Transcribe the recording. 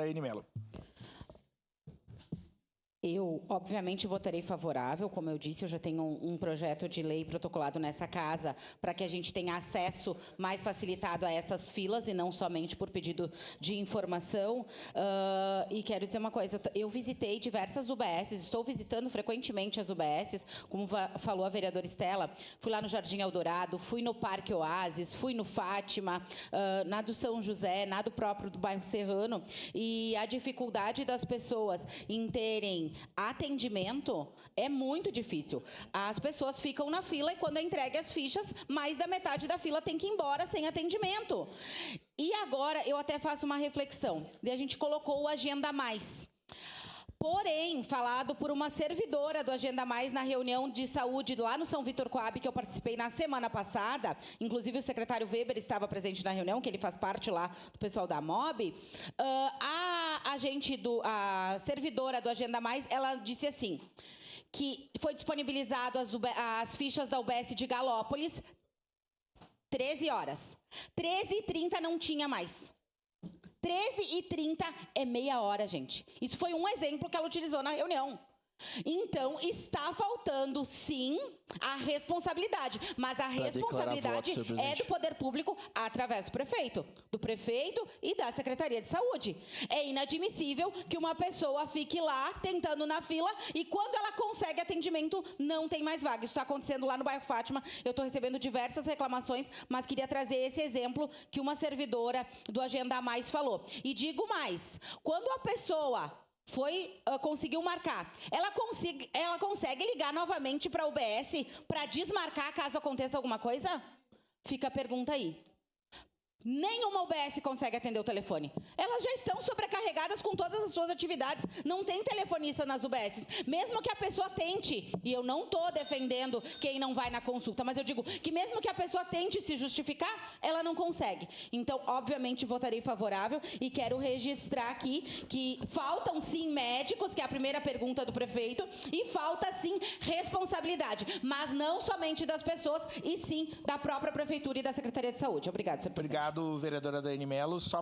Daiane Mello. Eu, obviamente, votarei favorável. Como eu disse, eu já tenho um projeto de lei protocolado nessa casa para que a gente tenha acesso mais facilitado a essas filas e não somente por pedido de informação. E quero dizer uma coisa, eu visitei diversas UBSs, estou visitando frequentemente as UBSs, como falou a vereadora Estela, fui lá no Jardim Eldorado, fui no Parque Oásis, fui no Fátima, na do São José, na do próprio do bairro Serrano, e a dificuldade das pessoas em terem atendimento é muito difícil. As pessoas ficam na fila e quando é entregue as fichas, mais da metade da fila tem que ir embora sem atendimento. E agora eu até faço uma reflexão. A gente colocou o Agenda Mais. Porém, falado por uma servidora do Agenda Mais na reunião de saúde lá no São Vitor Coab, que eu participei na semana passada, inclusive o secretário Weber estava presente na reunião, que ele faz parte lá do pessoal da MOB, a servidora do Agenda Mais, ela disse assim, que foi disponibilizado as fichas da UBS de Galópolis, 13 horas. 13h30 não tinha mais. 13h30 é meia hora, gente. Isso foi um exemplo que ela utilizou na reunião. Então, está faltando, sim, a responsabilidade. Mas a responsabilidade é do poder público através do prefeito e da Secretaria de Saúde. É inadmissível que uma pessoa fique lá, tentando na fila, e quando ela consegue atendimento, não tem mais vaga. Isso está acontecendo lá no bairro Fátima. Eu estou recebendo diversas reclamações, mas queria trazer esse exemplo que uma servidora do Agenda Mais falou. E digo mais, quando a pessoa conseguiu marcar, ela consegue ligar novamente para a UBS para desmarcar caso aconteça alguma coisa? Fica a pergunta aí. Nenhuma UBS consegue atender o telefone. Elas já estão sobrecarregadas com todas as suas atividades. Não tem telefonista nas UBSs. Mesmo que a pessoa tente, e eu não estou defendendo quem não vai na consulta, mas eu digo que mesmo que a pessoa tente se justificar, ela não consegue. Então, obviamente, votarei favorável e quero registrar aqui que faltam sim médicos, que é a primeira pergunta do prefeito, e falta sim responsabilidade, mas não somente das pessoas, e sim da própria prefeitura e da Secretaria de Saúde. Obrigado, senhor presidente. Obrigado, vereadora Daiane Mello. Só